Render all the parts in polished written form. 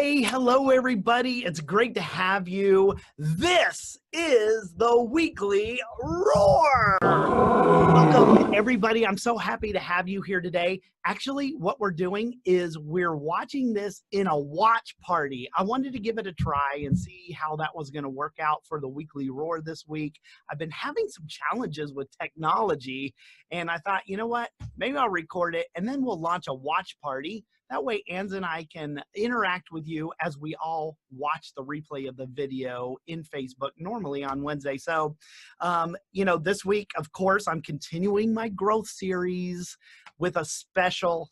Hey, hello everybody. It's great to have you. This is the Weekly Roar. Welcome everybody. I'm so happy to have you here today. Actually, what we're doing is we're watching this in a watch party. I wanted to give it a try and see how that was going to work out for the Weekly Roar this week. I've been having some challenges with technology, and I thought, you know what, maybe I'll record it and then we'll launch a watch party. That way, Anza and I can interact with you as we all watch the replay of the video in Facebook, normally on Wednesday. So, this week, of course, I'm continuing my growth series with a special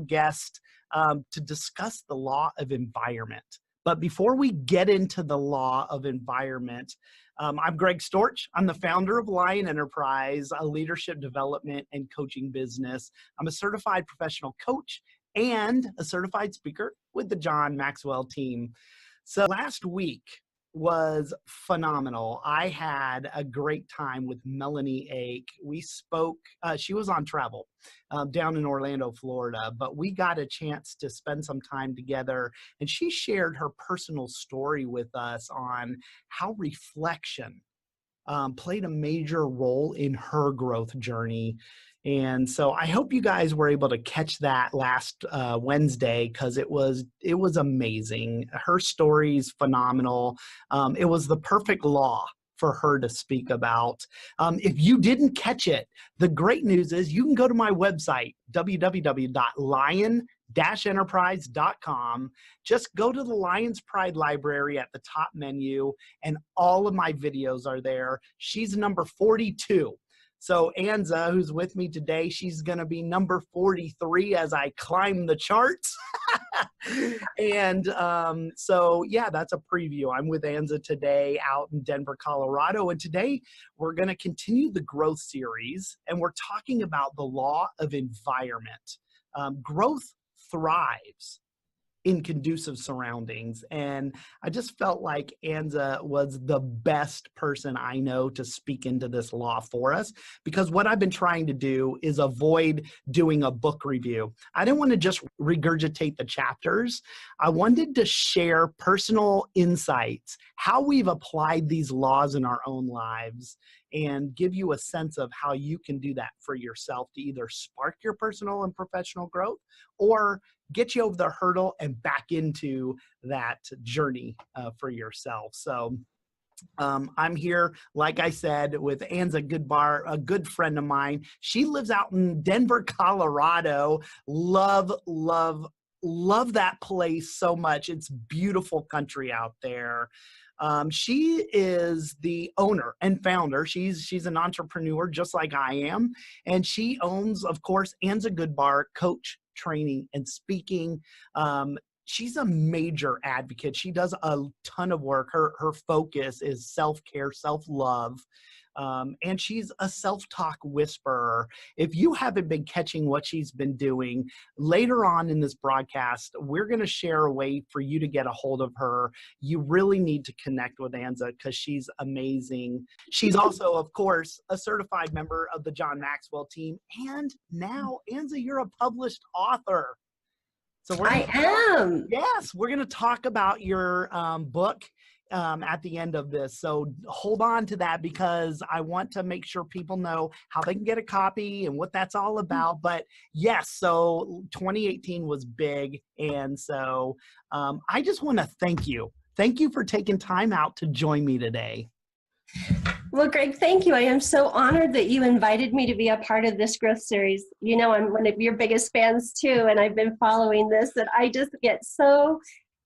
guest to discuss the law of environment. But before we get into the law of environment, I'm Greg Storch. I'm the founder of Lion Enterprise, a leadership development and coaching business. I'm a certified professional coach and a certified speaker with the John Maxwell team. So last week was phenomenal. I had a great time with Melanie Ake. We spoke, she was on travel down in Orlando, Florida, but we got a chance to spend some time together, and she shared her personal story with us on how reflection played a major role in her growth journey. And so I hope you guys were able to catch that last Wednesday, because it was amazing. Her story's phenomenal. It was the perfect law for her to speak about. If you didn't catch it, the great news is you can go to my website, www.lion-enterprise.com. Just go to the Lion's Pride Library at the top menu, and all of my videos are there. She's number 42. So Anza, who's with me today, she's going to be number 43 as I climb the charts. And so, yeah, that's a preview. I'm with Anza today out in Denver, Colorado. And today we're going to continue the growth series, and we're talking about the law of environment. Growth thrives in conducive surroundings. And I just felt like Anza was the best person I know to speak into this law for us, because what I've been trying to do is avoid doing a book review. I didn't want to just regurgitate the chapters. I wanted to share personal insights, how we've applied these laws in our own lives, and give you a sense of how you can do that for yourself to either spark your personal and professional growth or get you over the hurdle and back into that journey for yourself. So I'm here, like I said, with Anza Goodbar, a good friend of mine. She lives out in Denver, Colorado. Love that place so much. It's beautiful country out there. She is the owner and founder. She's an entrepreneur just like I am. And she owns, of course, Anza Goodbar, coach, training, and speaking. She's a major advocate. She does a ton of work. Her focus is self-care, self-love. And she's a self-talk whisperer. If you haven't been catching what she's been doing, later on in this broadcast, we're going to share a way for you to get a hold of her. You really need to connect with Anza because she's amazing. She's also, of course, a certified member of the John Maxwell team. And now, Anza, you're a published author. So I am. Yes, we're going to talk about your book at the end of this. So hold on to that, because I want to make sure people know how they can get a copy and what that's all about. But yes, so 2018 was big. And so I just want to thank you. Thank you for taking time out to join me today. Well, Greg, thank you. I am so honored that you invited me to be a part of this growth series. You know, I'm one of your biggest fans too, and I've been following this, and I just get so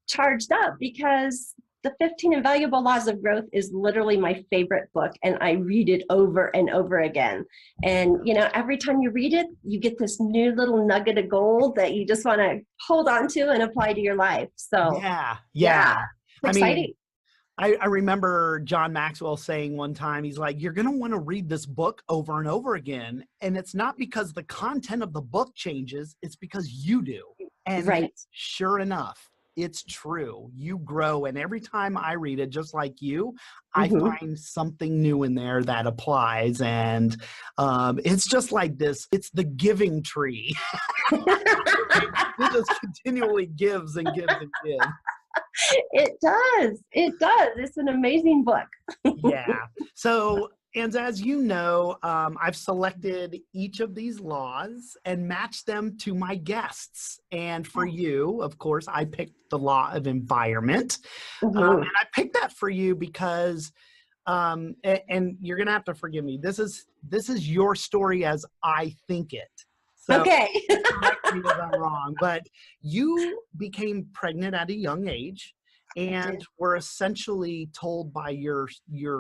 charged up because the 15 Invaluable Laws of Growth is literally my favorite book, and I read it over and over again. And, you know, every time you read it, you get this new little nugget of gold that you just want to hold on to and apply to your life. So, yeah. It's exciting. Mean, I remember John Maxwell saying one time, he's like, you're going to want to read this book over and over again. And it's not because the content of the book changes, it's because you do. And sure enough, it's true. You grow. And every time I read it, just like you, I find something new in there that applies. And it's just like this. It's the giving tree. It just continually gives and gives and gives. It does. It does. It's an amazing book. Yeah. So, and as you know, I've selected each of these laws and matched them to my guests. And for you, of course, I picked the law of environment. Mhm. And I picked that for you because, and you're going to have to forgive me. This is your story as I think it. So Okay. correct me if I'm wrong, but you became pregnant at a young age and were essentially told by your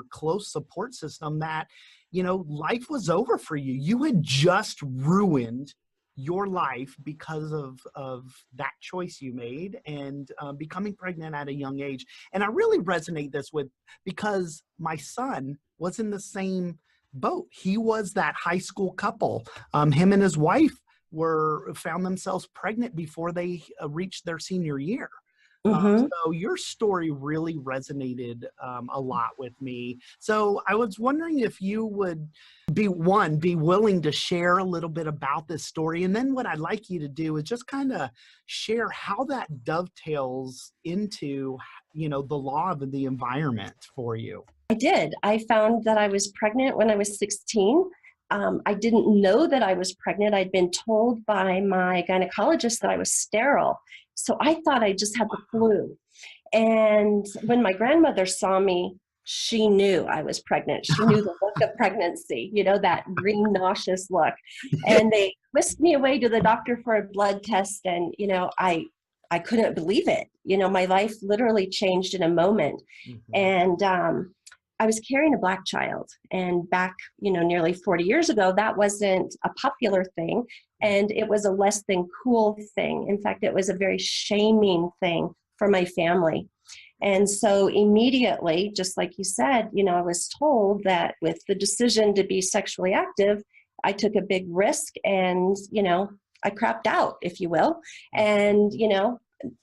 close support system that, you know, life was over for you. You had just ruined your life because of that choice you made and becoming pregnant at a young age. And I really resonate this with, because my son was in the same boat. He was that high school couple. Him and his wife found themselves pregnant before they reached their senior year. Mhm. So your story really resonated a lot with me. So I was wondering if you would be willing to share a little bit about this story. And then what I'd like you to do is just kind of share how that dovetails into, you know, the law of the environment for you. I did. I found that I was pregnant when I was 16. I didn't know that I was pregnant. I'd been told by my gynecologist that I was sterile. So I thought I just had the flu. And when my grandmother saw me, she knew I was pregnant. She knew the look of pregnancy, you know, that green, nauseous look. And they whisked me away to the doctor for a blood test. And, you know, I couldn't believe it. You know, my life literally changed in a moment. Mhm. And I was carrying a Black child. And back, you know, nearly 40 years ago, that wasn't a popular thing. And it was a less than cool thing. In fact, it was a very shaming thing for my family. And so immediately, just like you said, you know, I was told that with the decision to be sexually active, I took a big risk and, you know, I crapped out, if you will. And, you know,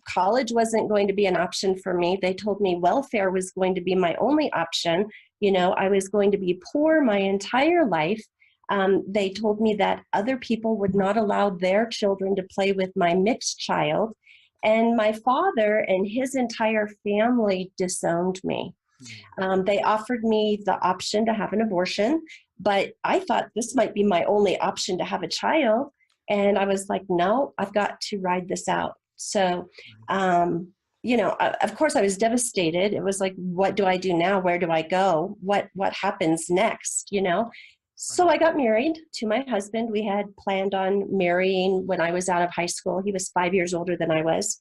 college wasn't going to be an option for me. They told me welfare was going to be my only option. You know, I was going to be poor my entire life. They told me that other people would not allow their children to play with my mixed child. And my father and his entire family disowned me. They offered me the option to have an abortion, but I thought this might be my only option to have a child. And I was like, no, I've got to ride this out. So, you know, of course I was devastated. It was like, what do I do now? Where do I go? What happens next? You know? So I got married to my husband. We had planned on marrying when I was out of high school. He was 5 years older than I was.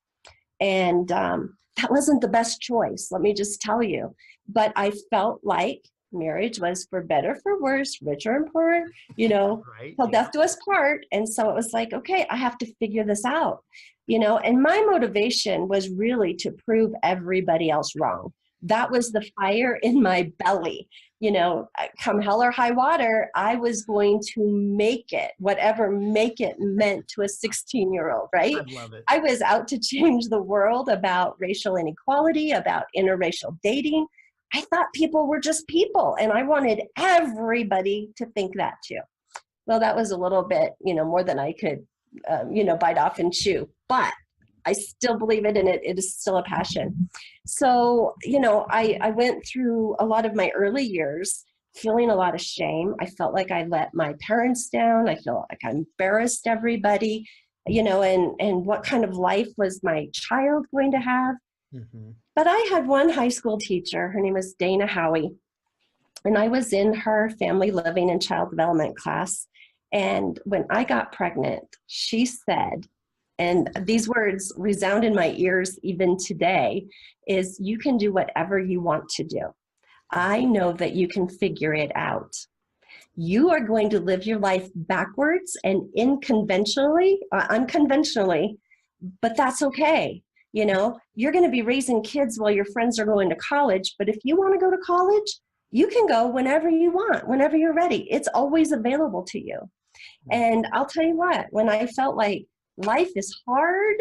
And that wasn't the best choice, let me just tell you. But I felt like marriage was for better, for worse, richer and poorer, you know, Right. till Yeah. death do us part. And so it was like, okay, I have to figure this out, you know. And my motivation was really to prove everybody else wrong. That was the fire in my belly. You know, come hell or high water, I was going to make it, whatever make it meant to a 16-year-old, right? I love it. I was out to change the world about racial inequality, about interracial dating. I thought people were just people, and I wanted everybody to think that too. Well, that was a little bit, you know, more than I could, you know, bite off and chew, but I still believe it, and it is still a passion. So, you know, I went through a lot of my early years feeling a lot of shame. I felt like I let my parents down. I felt like I embarrassed everybody, you know, and what kind of life was my child going to have? Mm-hmm. But I had one high school teacher, her name was Dana Howie, and I was in her family living and child development class. And when I got pregnant, she said, and these words resound in my ears even today, is you can do whatever you want to do. I know that you can figure it out. You are going to live your life backwards and unconventionally, but that's okay. You know, you're going to be raising kids while your friends are going to college, but if you want to go to college, you can go whenever you want, whenever you're ready. It's always available to you. And I'll tell you what, when I felt like life is hard,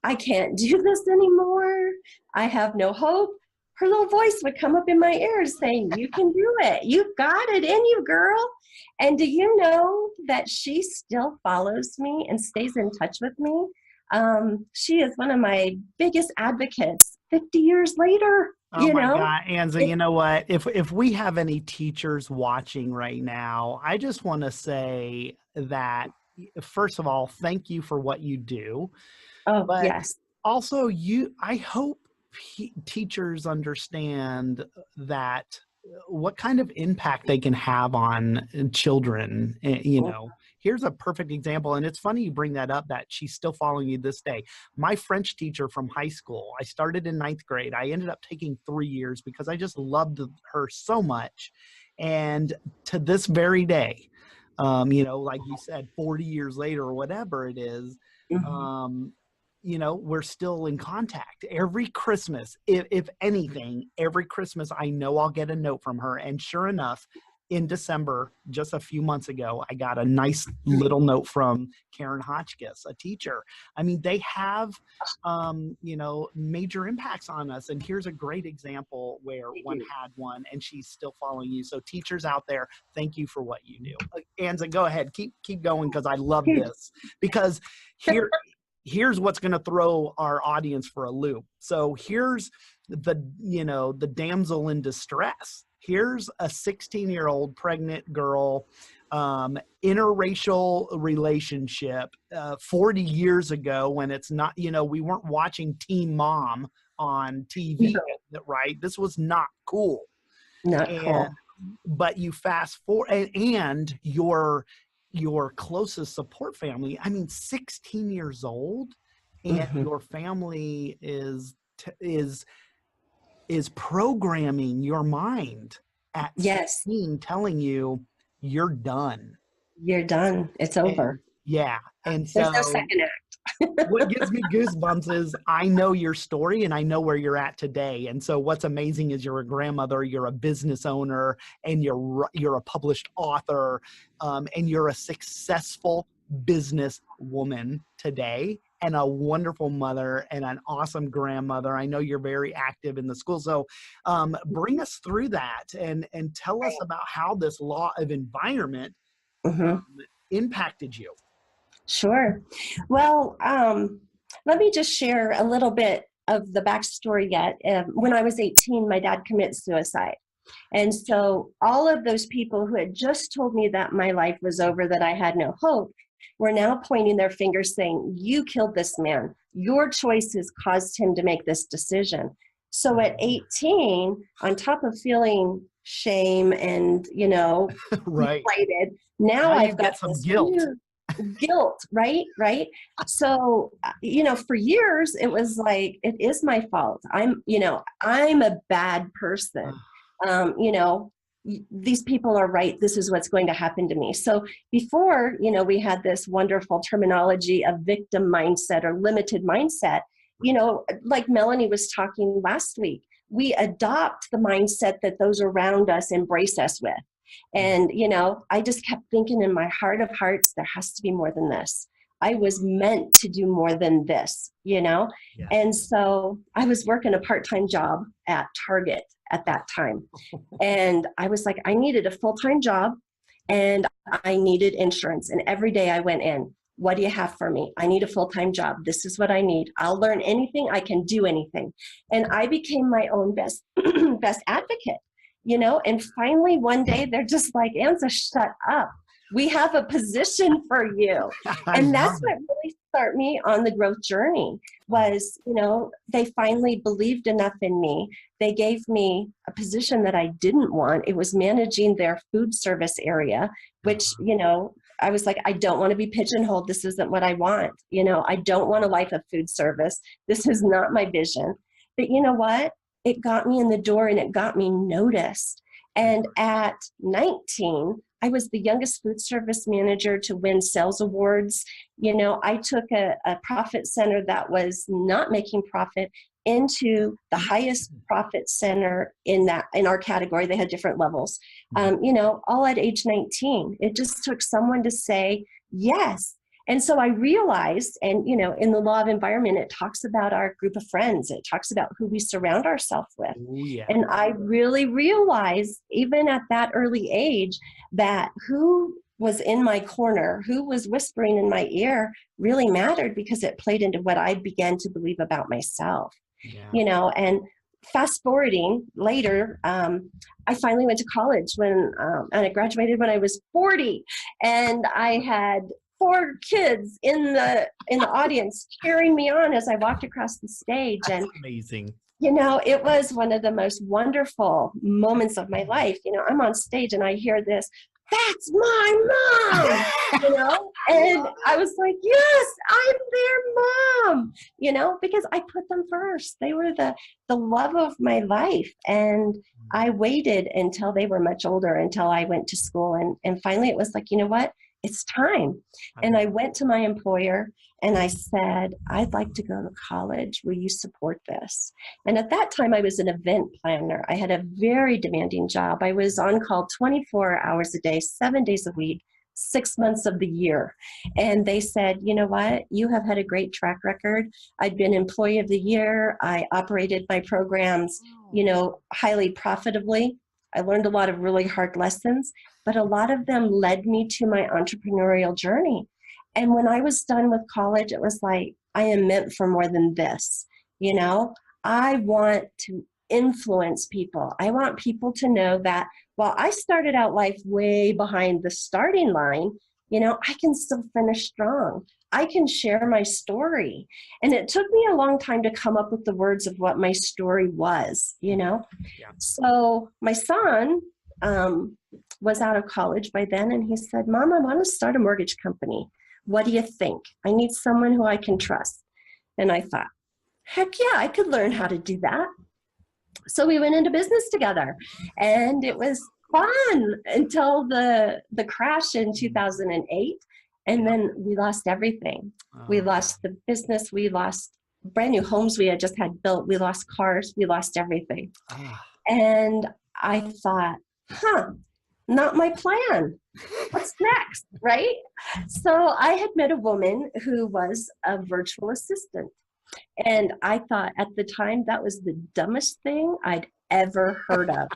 I can't do this anymore, I have no hope, her little voice would come up in my ears saying, you can do it. You've got it in you, girl. And do you know that she still follows me and stays in touch with me? She is one of my biggest advocates 50 years later, Oh you my know? God, Anza, you know what? If we have any teachers watching right now, I just want to say that first of all, thank you for what you do. Oh, But yes. also, I hope teachers understand that what kind of impact they can have on children. You know, here's a perfect example. And it's funny you bring that up, that she's still following you this day. My French teacher from high school, I started in ninth grade. I ended up taking 3 years because I just loved her so much. And to this very day, you know, like you said, 40 years later or whatever it is, Mhm. um, you know, we're still in contact every Christmas. If anything, every Christmas, I know I'll get a note from her. And sure enough, in December, just a few months ago, I got a nice little note from Karen Hotchkiss, a teacher. I mean, they have, you know, major impacts on us. And here's a great example where They one do. had one and she's still following you. So teachers out there, thank you for what you do. Anza, go ahead, keep going, because I love this. Because here's what's going to throw our audience for a loop. So here's the, you know, the damsel in distress. Here's a 16-year-old pregnant girl, interracial relationship 40 years ago, when it's not, you know, we weren't watching Teen Mom on TV, No, right? This was not cool. not And cool. but you fast forward, and your closest support family, I mean, 16 years old, and Hmm. your family is programming your mind at Yes, 16, telling you you're done. you're done. It's over. And yeah, and There's no so second act. what gives me goosebumps is I know your story and I know where you're at today. And so what's amazing is you're a grandmother, you're a business owner, and you're a published author, and you're a successful business woman today, and a wonderful mother and an awesome grandmother. I know you're very active in the school. So bring us through that, and tell us Right. about how this law of environment Hmm. impacted you. Sure. Well, let me just share a little bit of the backstory yet. When I was 18, my dad committed suicide. And so all of those people who had just told me that my life was over, that I had no hope, were now pointing their fingers saying, you killed this man. Your choices caused him to make this decision. So at 18, on top of feeling shame and, you know, Right. deflated, now Now you I've got get some this guilt. huge guilt, right. So you know, for years it was like, it is my fault, I'm, you know, I'm a bad person. You know, these people are right, this is what's going to happen to me. So before, you know, we had this wonderful terminology of victim mindset or limited mindset. You know, like Melanie was talking last week, we adopt the mindset that those around us embrace us with. And, you know, I just kept thinking in my heart of hearts, there has to be more than this. I was meant to do more than this, you know? Yes. And so I was working a part-time job at Target at that time. And I was like, I needed a full-time job and I needed insurance. And every day I went in, what do you have for me? I need a full-time job. This is what I need. I'll learn anything. I can do anything. And I became my own best, best advocate, you know? And finally, one day they're just like, Anza, shut up. We have a position for you. I And that's love what it. really started me on the growth journey was, you know, they finally believed enough in me. They gave me a position that I didn't want. It was managing their food service area, which, you know, I was like, I don't want to be pigeonholed. This isn't what I want. You know, I don't want a life of food service. This is not my vision. But you know what? It got me in the door and it got me noticed. And at 19, I was the youngest food service manager to win sales awards. You know, I took a profit center that was not making profit into the highest profit center in our category. They had different levels. You know, all at age 19. It just took someone to say yes. And so I realized, and you know, in the law of environment, it talks about our group of friends. It talks about who we surround ourselves with. Oh, yeah. And I really realized, even at that early age, that who was in my corner, who was whispering in my ear, really mattered because it played into what I began to believe about myself. Yeah. you know. And fast forwarding later, I finally went to college and I graduated when I was 40, and I had 4 kids in the audience cheering me on as I walked across the stage. That's And amazing. you know, it was one of the most wonderful moments of my life. You know, I'm on stage and I hear this, "That's my mom," you know, and I was like, yes, I'm their mom, you know, because I put them first. They were the love of my life. And I waited until they were much older, until I went to school. And finally it was like, you know what? It's time. And I went to my employer and I said, "I'd like to go to college. Will you support this?" And at that time, I was an event planner. I had a very demanding job. I was on call 24 hours a day, 7 days a week, 6 months of the year. And they said, "You know what? You have had a great track record. I'd been Employee of the Year. I operated my programs, you know, highly profitably. I learned a lot of really hard lessons, but a lot of them led me to my entrepreneurial journey." And when I was done with college, it was like, I am meant for more than this. You know, I want to influence people. I want people to know that while I started out life way behind the starting line, you know, I can still finish strong. I can share my story. And it took me a long time to come up with the words of what my story was, you know. Yeah. So my son was out of college by then, and he said, "Mom, I want to start a mortgage company. What do you think? I need someone who I can trust." And I thought, heck yeah, I could learn how to do that. So we went into business together, and it was fun until the crash in 2008. And then we lost everything. We lost the business. We lost brand new homes we had just had built. We lost cars. We lost everything. And I thought, not my plan. What's next, right? So I had met a woman who was a virtual assistant. And I thought at the time that was the dumbest thing I'd ever heard of.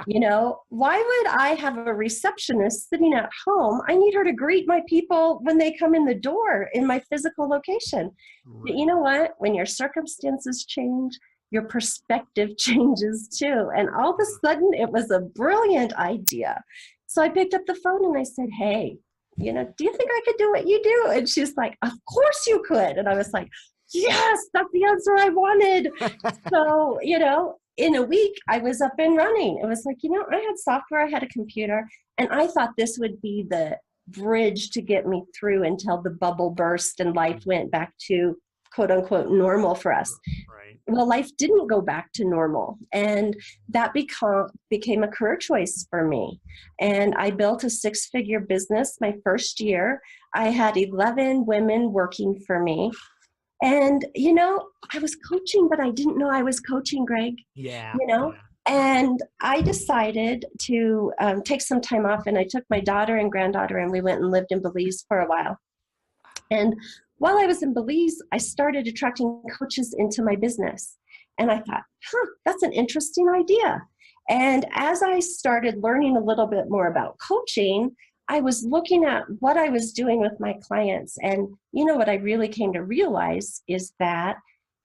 You know, why would I have a receptionist sitting at home? I need her to greet my people when they come in the door in my physical location. But you know what? When your circumstances change, your perspective changes too. And all of a sudden, it was a brilliant idea. So I picked up the phone and I said, "Hey, you know, do you think I could do what you do?" And she's like, "Of course you could." And I was like, yes, that's the answer I wanted. So, you know, in a week, I was up and running. It was like, you know, I had software, I had a computer, and I thought this would be the bridge to get me through until the bubble burst and life went back to quote unquote normal for us. Right. Well, life didn't go back to normal, and that became a career choice for me. And I built a 6-figure business my first year. I had 11 women working for me. And, you know, I was coaching, but I didn't know I was coaching, Greg. Yeah. You know, and I decided to take some time off, and I took my daughter and granddaughter and we went and lived in Belize for a while. And while I was in Belize, I started attracting coaches into my business. And I thought, that's an interesting idea. And as I started learning a little bit more about coaching, I was looking at what I was doing with my clients. And you know what I really came to realize is that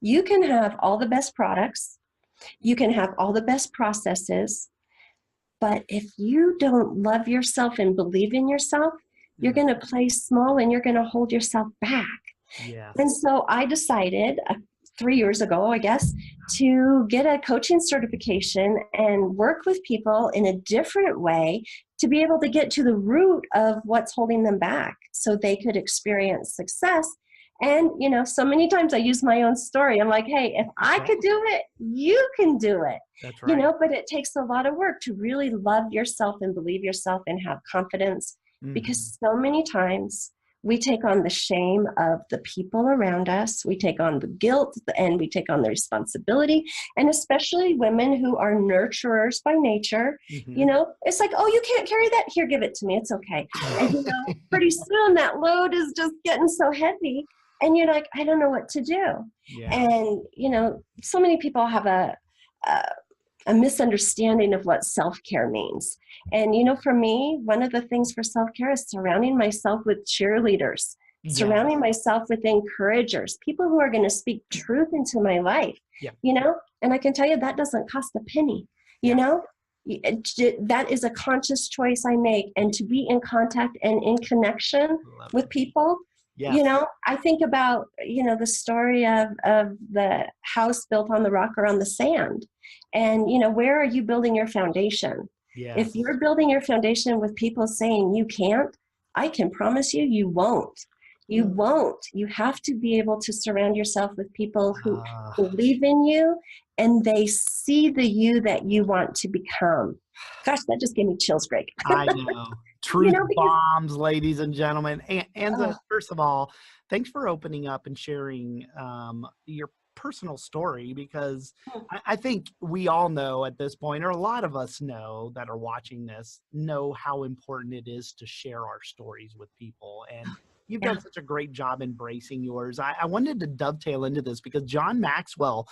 you can have all the best products, you can have all the best processes, but if you don't love yourself and believe in yourself, you're going to play small and you're going to hold yourself back. Yeah. And so I decided 3 years ago, I guess, to get a coaching certification and work with people in a different way to be able to get to the root of what's holding them back so they could experience success. And, you know, so many times I use my own story. I'm like, hey, if I could do it, you can do it. That's right. You know, but it takes a lot of work to really love yourself and believe yourself and have confidence, because so many times we take on the shame of the people around us. We take on the guilt and we take on the responsibility. And especially women who are nurturers by nature, you know, it's like, oh, you can't carry that. Here, give it to me. It's okay. And, you know, pretty soon that load is just getting so heavy. And you're like, I don't know what to do. Yeah. And, you know, so many people have a misunderstanding of what self-care means. And, you know, for me, one of the things for self-care is surrounding myself with cheerleaders, surrounding myself with encouragers, people who are going to speak truth into my life. Yeah. you know, and I can tell you that doesn't cost a penny, you know. That is a conscious choice I make, and to be in contact and in connection Love with it. people. Yes. You know, I think about, you know, the story of the house built on the rock or on the sand. And, you know, where are you building your foundation? Yes. If you're building your foundation with people saying you can't, I can promise you, you won't. You won't. You have to be able to surround yourself with people who believe in you and they see the you that you want to become. Gosh, that just gave me chills, Greg. I know. Truth bombs, ladies and gentlemen. Anza, first of all, thanks for opening up and sharing your personal story, because I think we all know at this point, or a lot of us know that are watching this, know how important it is to share our stories with people. And you've done such a great job embracing yours. I wanted to dovetail into this because John Maxwell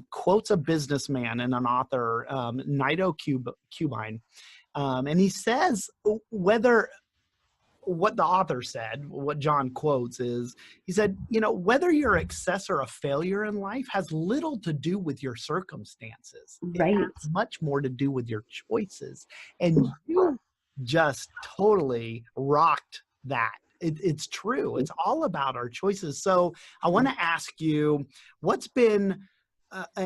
quotes a businessman and an author, Nido Cubine. And he says what the author said, what John quotes is, he said, you know, whether you're a success or a failure in life has little to do with your circumstances. Right. It has much more to do with your choices. And you just totally rocked that. It's true. It's all about our choices. So I want to ask you, what's been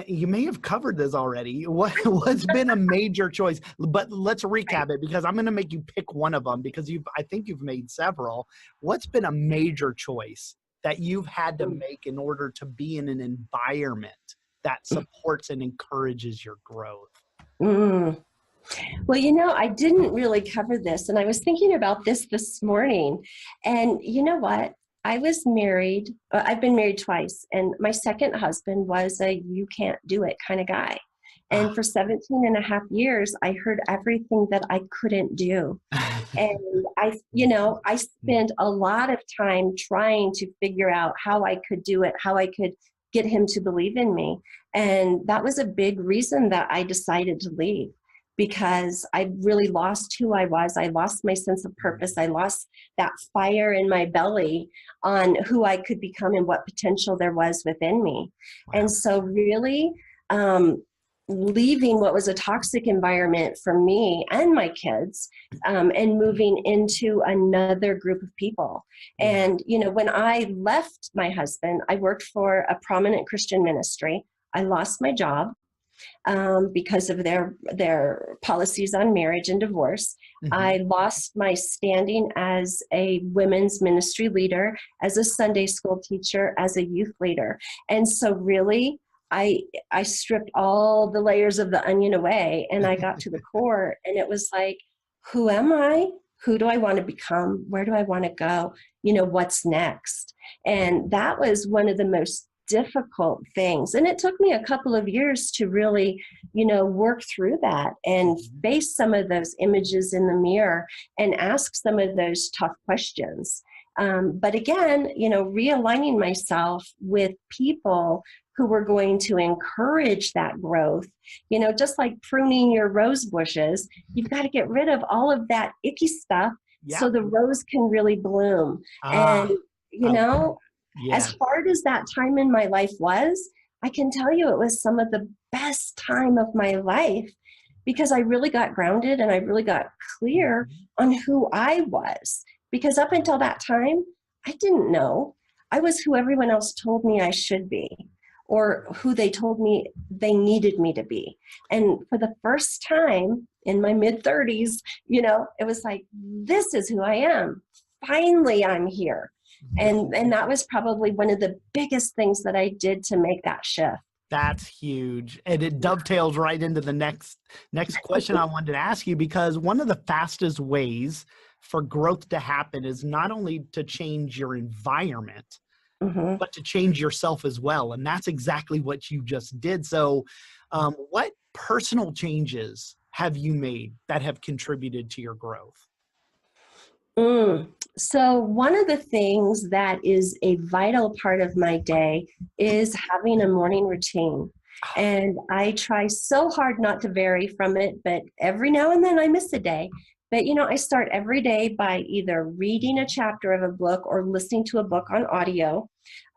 you may have covered this already. What's been a major choice? But let's recap it, because I'm going to make you pick one of them, because I think you've made several. What's been a major choice that you've had to make in order to be in an environment that supports and encourages your growth? Well, you know, I didn't really cover this, and I was thinking about this morning. And you know what? I was married. I've been married twice, and my second husband was a you can't do it kind of guy. And for 17 and a half years, I heard everything that I couldn't do. And I spent a lot of time trying to figure out how I could do it, how I could get him to believe in me. And that was a big reason that I decided to leave, because I really lost who I was. I lost my sense of purpose. I lost that fire in my belly on who I could become and what potential there was within me. Wow. And so really leaving what was a toxic environment for me and my kids and moving into another group of people. And, you know, when I left my husband, I worked for a prominent Christian ministry. I lost my job because of their policies on marriage and divorce. I lost my standing as a women's ministry leader, as a Sunday school teacher, as a youth leader. And so really, I stripped all the layers of the onion away, and I got to the core, and it was like, who am I? Who do I want to become? Where do I want to go? You know, what's next? And that was one of the most difficult things. And it took me a couple of years to really, you know, work through that and face some of those images in the mirror and ask some of those tough questions. But again, you know, realigning myself with people who were going to encourage that growth. You know, just like pruning your rose bushes, you've got to get rid of all of that icky stuff so the rose can really bloom. And, you know, as hard as that time in my life was, I can tell you it was some of the best time of my life, because I really got grounded and I really got clear on who I was. Because up until that time, I didn't know. I was who everyone else told me I should be, or who they told me they needed me to be. And for the first time in my mid-30s, you know, it was like, this is who I am. Finally, I'm here. And that was probably one of the biggest things that I did to make that shift. That's huge. And it dovetails right into the next question I wanted to ask you, because one of the fastest ways for growth to happen is not only to change your environment, but to change yourself as well. And that's exactly what you just did. So what personal changes have you made that have contributed to your growth? So one of the things that is a vital part of my day is having a morning routine. And I try so hard not to vary from it, but every now and then I miss a day. But, I start every day by either reading a chapter of a book or listening to a book on audio.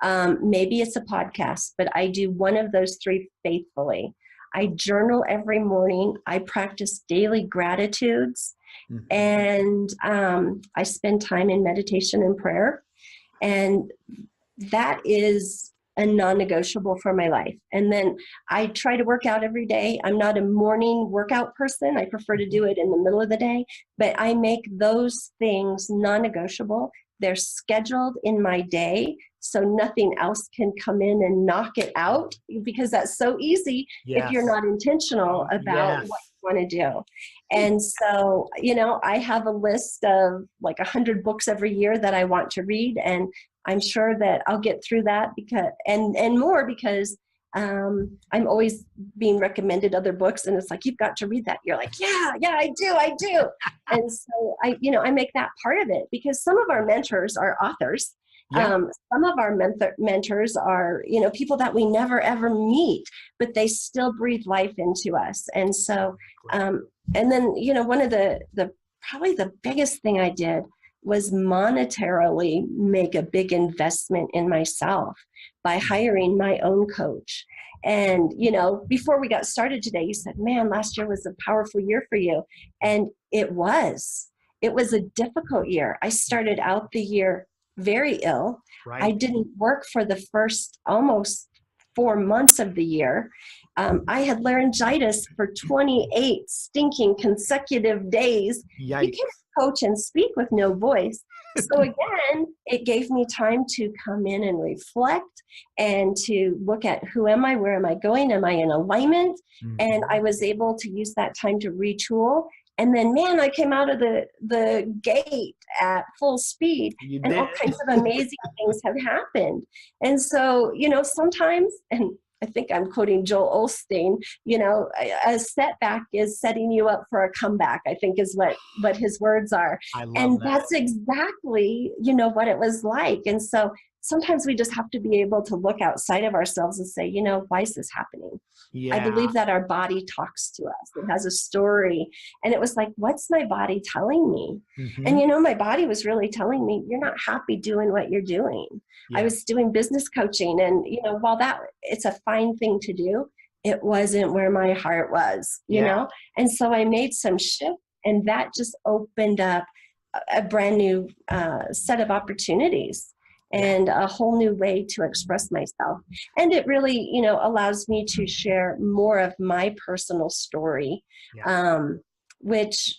Maybe it's a podcast, but I do one of those three faithfully. I journal every morning. I practice daily gratitudes. And I spend time in meditation and prayer. And that is a non-negotiable for my life. And then I try to work out every day. I'm not a morning workout person. I prefer to do it in the middle of the day, but I make those things non-negotiable. They're scheduled in my day, so nothing else can come in and knock it out, because that's so easy if you're not intentional about what you want to do. And so, I have a list of like 100 books every year that I want to read, and I'm sure that I'll get through that because more because I'm always being recommended other books, and it's like, you've got to read that. You're like, yeah, I do. And so I make that part of it, because some of our mentors are authors. Some of our mentors are, people that we never ever meet, but they still breathe life into us. And so, and then, one of the probably the biggest thing I did was monetarily make a big investment in myself by hiring my own coach. And, before we got started today, you said, man, last year was a powerful year for you. And it was a difficult year. I started out the year very ill. Right. I didn't work for the first almost 4 months of the year. I had laryngitis for 28 stinking consecutive days. Yikes. You can't coach and speak with no voice. So again, it gave me time to come in and reflect and to look at who am I, where am I going, am I in alignment? And I was able to use that time to retool. And then, man, I came out of the gate at full speed, and all kinds of amazing things have happened. And so, sometimes, and I think I'm quoting Joel Osteen, a setback is setting you up for a comeback, I think is what his words are. And that's exactly, what it was like. And so sometimes we just have to be able to look outside of ourselves and say, why is this happening? Yeah. I believe that our body talks to us. It has a story. And it was like, what's my body telling me? And, my body was really telling me, you're not happy doing what you're doing. Yeah. I was doing business coaching, and, while it's a fine thing to do, it wasn't where my heart was, you know? And so I made some shift, and that just opened up a brand new set of opportunities and a whole new way to express myself. And it really, allows me to share more of my personal story, which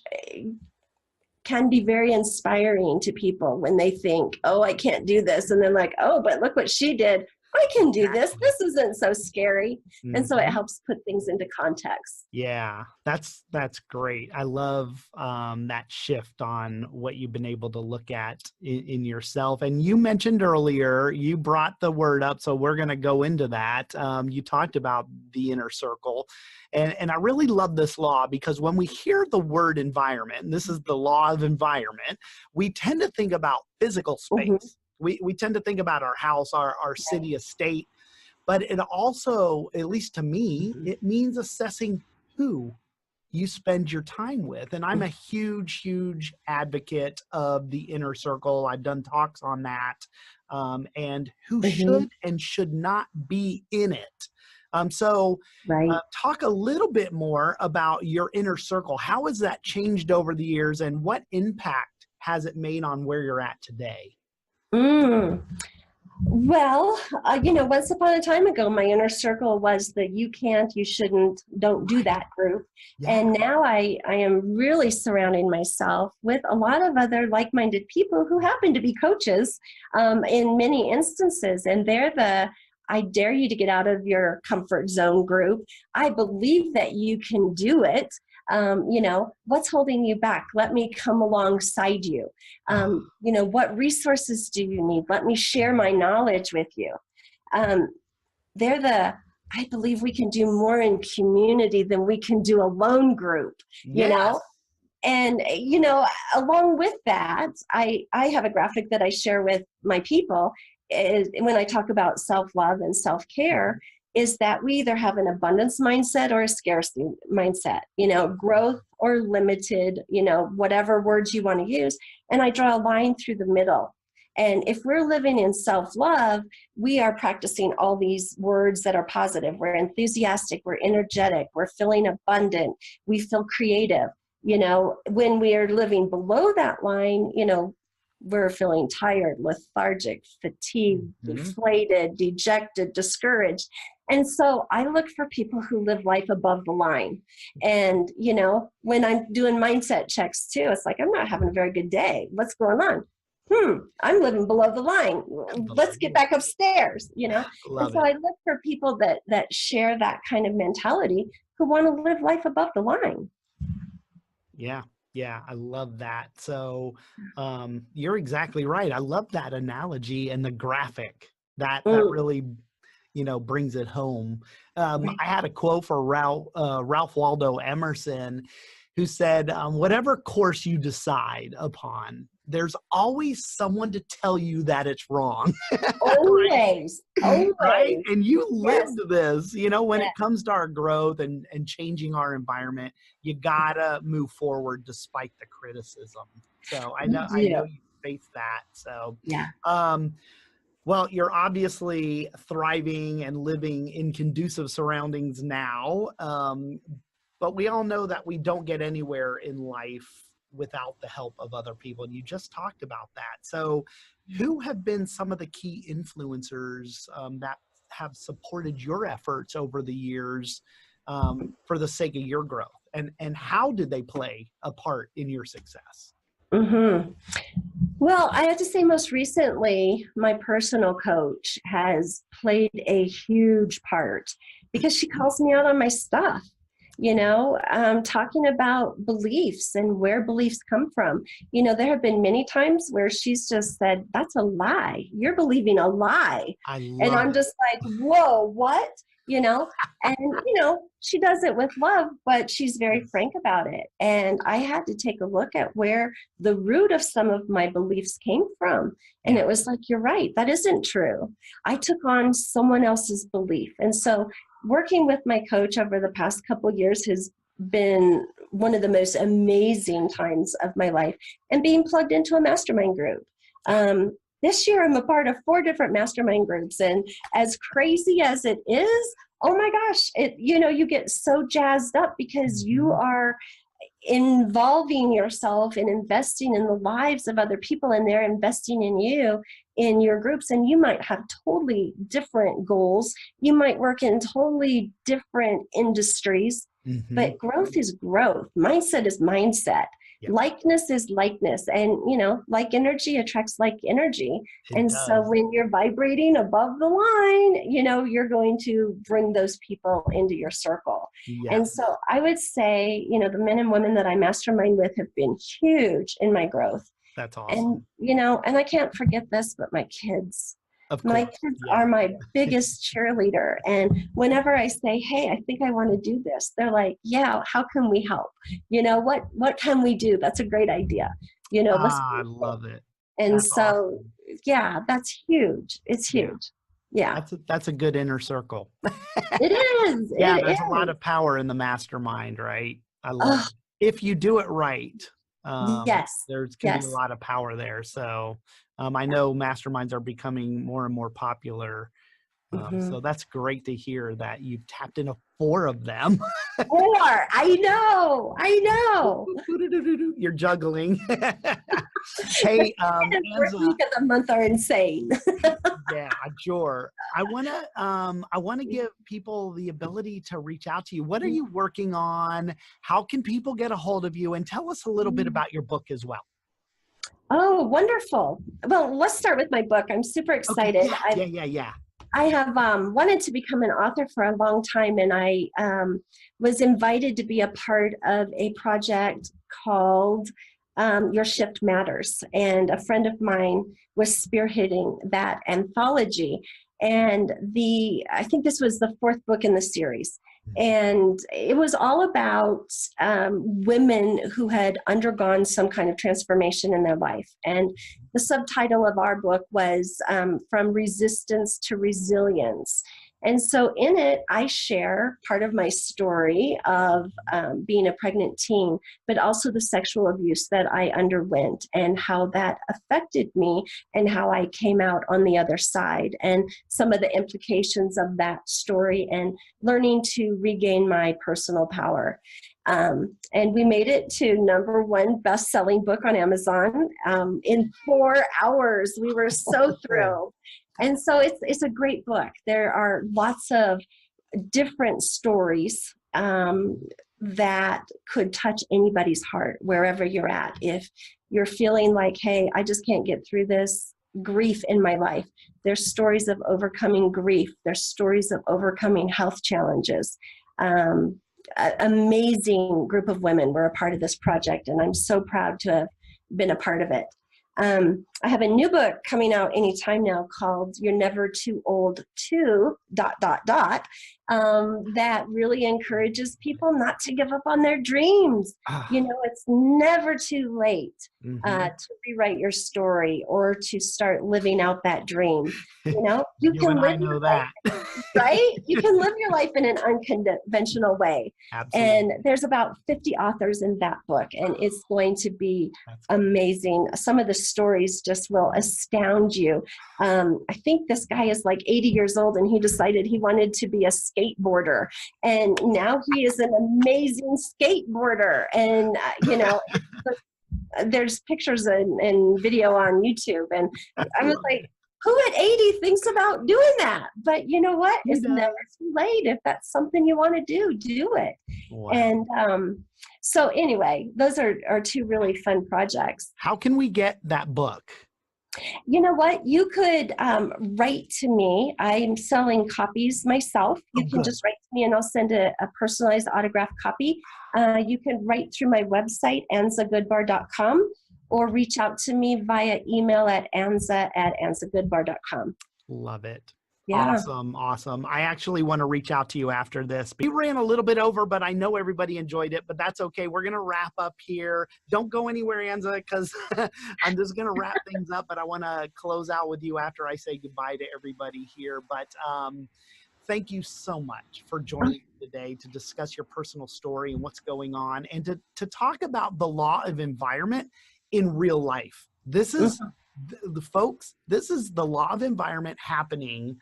can be very inspiring to people when they think, oh, I can't do this. And then like, oh, but look what she did. I can do this. This isn't so scary. And so it helps put things into context. Yeah, that's great. I love that shift on what you've been able to look at in yourself. And you mentioned earlier, you brought the word up, so we're going to go into that. You talked about the inner circle. And I really love this law, because when we hear the word environment, and this is the law of environment, we tend to think about physical space. We tend to think about our house, our city, estate, but it also, at least to me, it means assessing who you spend your time with. And I'm a huge, huge advocate of the inner circle. I've done talks on that, and who should and should not be in it. So talk a little bit more about your inner circle. How has that changed over the years, and what impact has it made on where you're at today? Well, once upon a time ago, my inner circle was the you can't, you shouldn't, don't do that group. Yeah. And now I am really surrounding myself with a lot of other like-minded people who happen to be coaches in many instances. And they're the I dare you to get out of your comfort zone group. I believe that you can do it. What's holding you back? Let me come alongside you. What resources do you need? Let me share my knowledge with you. I believe we can do more in community than we can do a lone group, you know? And, along with that, I have a graphic that I share with my people is when I talk about self-love and self-care. is that we either have an abundance mindset or a scarcity mindset, growth or limited, whatever words you want to use. And I draw a line through the middle. And if we're living in self-love, we are practicing all these words that are positive. We're enthusiastic, we're energetic, we're feeling abundant, we feel creative. When we are living below that line, we're feeling tired, lethargic, fatigued, deflated, dejected, discouraged. And so I look for people who live life above the line. And, when I'm doing mindset checks too, it's like, I'm not having a very good day. What's going on? I'm living below the line. Let's get back upstairs, And so I look for people that share that kind of mentality, who want to live life above the line. Yeah, I love that. So you're exactly right. I love that analogy and the graphic that really, brings it home. I had a quote for Ralph Waldo Emerson, who said, whatever course you decide upon, there's always someone to tell you that it's wrong. Always. Right? And you lived this, when it comes to our growth and changing our environment, you gotta move forward despite the criticism. So I know you face that. So well, you're obviously thriving and living in conducive surroundings now. But we all know that we don't get anywhere in life without the help of other people. And you just talked about that. So who have been some of the key influencers that have supported your efforts over the years for the sake of your growth? And how did they play a part in your success? Well, I have to say most recently, my personal coach has played a huge part, because she calls me out on my stuff. Talking about beliefs and where beliefs come from. There have been many times where she's just said, that's a lie. You're believing a lie. And I'm just like, whoa, what? And, she does it with love, but she's very frank about it. And I had to take a look at where the root of some of my beliefs came from. And it was like, you're right, that isn't true. I took on someone else's belief. And so working with my coach over the past couple of years has been one of the most amazing times of my life, and being plugged into a mastermind group. This year, I'm a part of 4 different mastermind groups, and as crazy as it is, oh my gosh, you get so jazzed up because you are involving yourself and investing in the lives of other people, and they're investing in you in your groups. And you might have totally different goals. You might work in totally different industries, but growth is growth. Mindset is mindset. Likeness is likeness. And, like energy attracts like energy. So when you're vibrating above the line, you're going to bring those people into your circle. And so I would say, the men and women that I mastermind with have been huge in my growth. That's awesome. And, and I can't forget this, but my kids. My kids are my biggest cheerleader. And whenever I say, hey, I think I want to do this, they're like, yeah, how can we help? What can we do? That's a great idea. I love it. And that's so, awesome. That's huge. It's huge. Yeah. That's a good inner circle. It is. There's a lot of power in the mastermind, right? I love it. If you do it right. There's going to be a lot of power there. So I know masterminds are becoming more and more popular. So that's great to hear that you've tapped into 4 of them. 4, I know. You're juggling. Hey, Anza, week of the month are insane. Yeah, I'm sure. I want to give people the ability to reach out to you. What are you working on? How can people get a hold of you? And tell us a little bit about your book as well. Oh, wonderful. Well, let's start with my book. I'm super excited. Okay. I have wanted to become an author for a long time, and I was invited to be a part of a project called Your Shift Matters. And a friend of mine was spearheading that anthology. And I think this was the 4th book in the series. And it was all about women who had undergone some kind of transformation in their life. And the subtitle of our book was From Resistance to Resilience. And so in it, I share part of my story of being a pregnant teen, but also the sexual abuse that I underwent and how that affected me and how I came out on the other side and some of the implications of that story and learning to regain my personal power. And we made it to #1 best-selling book on Amazon in 4 hours. We were so thrilled. And so it's a great book. There are lots of different stories that could touch anybody's heart, wherever you're at. If you're feeling like, hey, I just can't get through this grief in my life, there's stories of overcoming grief. There's stories of overcoming health challenges. Amazing group of women were a part of this project, and I'm so proud to have been a part of it. I have a new book coming out anytime now called You're Never Too Old to ... that really encourages people not to give up on their dreams. You know, it's never too late to rewrite your story or to start living out that dream. You know, you can and live I know your that. life, right? You can live your life in an unconventional way. Absolutely. And there's about 50 authors in that book, and it's going to be amazing. Some of the stories just will astound you. I think this guy is like 80 years old, and he decided he wanted to be a skateboarder, and now he is an amazing skateboarder. And you know, there's pictures and video on YouTube, and I was like, who at 80 thinks about doing that? But you know what? It's never too late. If that's something you want to do it. Wow. And so anyway, those are 2 really fun projects. How can we get that book? You know what? You could write to me. I'm selling copies myself. You can just write to me and I'll send a personalized autographed copy. You can write through my website, anzagoodbar.com, or reach out to me via email at anza@anzagoodbar.com. Love it. Yeah. Awesome. Awesome. I actually want to reach out to you after this. We ran a little bit over, but I know everybody enjoyed it, but that's okay. We're going to wrap up here. Don't go anywhere, Anza, because I'm just going to wrap things up, but I want to close out with you after I say goodbye to everybody here. But thank you so much for joining me today to discuss your personal story and what's going on, and to talk about the law of environment in real life. This is the folks, this is the law of environment happening.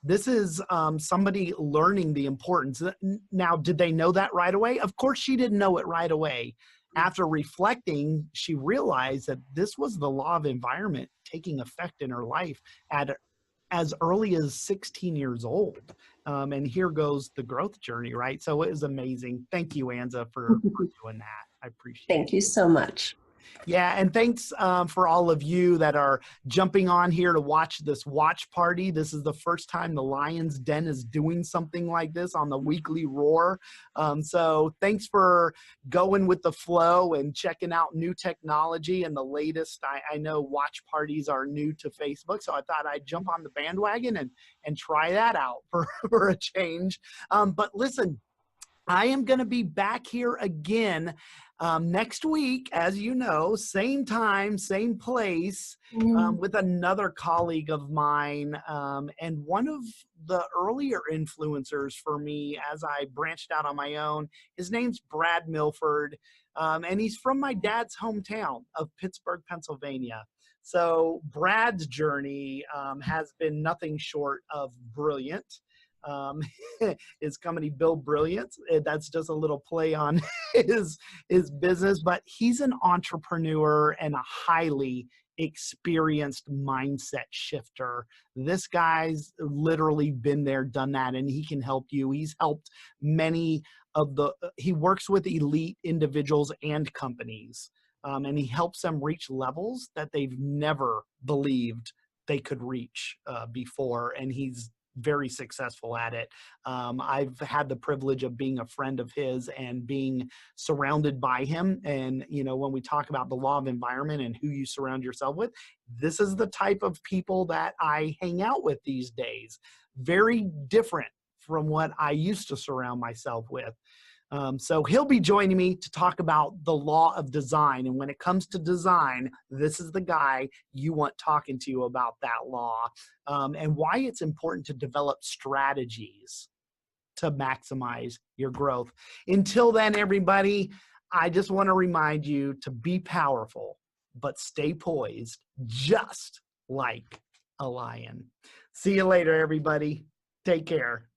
This is somebody learning the importance. Now, did they know that right away? Of course, she didn't know it right away. After reflecting, she realized that this was the law of environment taking effect in her life at as early as 16 years old. And here goes the growth journey, right? So it was amazing. Thank you, Anza, for doing that. I appreciate it. Thank you so much. Yeah, and thanks for all of you that are jumping on here to watch this watch party. This is the first time the Lion's Den is doing something like this on the Weekly Roar. So thanks for going with the flow and checking out new technology and the latest. I know watch parties are new to Facebook, so I thought I'd jump on the bandwagon and try that out for a change. But listen, I am going to be back here again next week, as you know, same time, same place, with another colleague of mine, and one of the earlier influencers for me as I branched out on my own. His name's Brad Milford, and he's from my dad's hometown of Pittsburgh, Pennsylvania. So Brad's journey has been nothing short of brilliant. His company Build Brilliance, that's just a little play on his business, but he's an entrepreneur and a highly experienced mindset shifter. This guy's literally been there, done that, and he can help you. He's helped many of he works with elite individuals and companies, and he helps them reach levels that they've never believed they could reach before, and he's very successful at it. I've had the privilege of being a friend of his and being surrounded by him. And, you know, when we talk about the law of environment and who you surround yourself with, this is the type of people that I hang out with these days. Very different from what I used to surround myself with. So he'll be joining me to talk about the law of design. And when it comes to design, this is the guy you want talking to you about that law, and why it's important to develop strategies to maximize your growth. Until then, everybody, I just want to remind you to be powerful, but stay poised, just like a lion. See you later, everybody. Take care.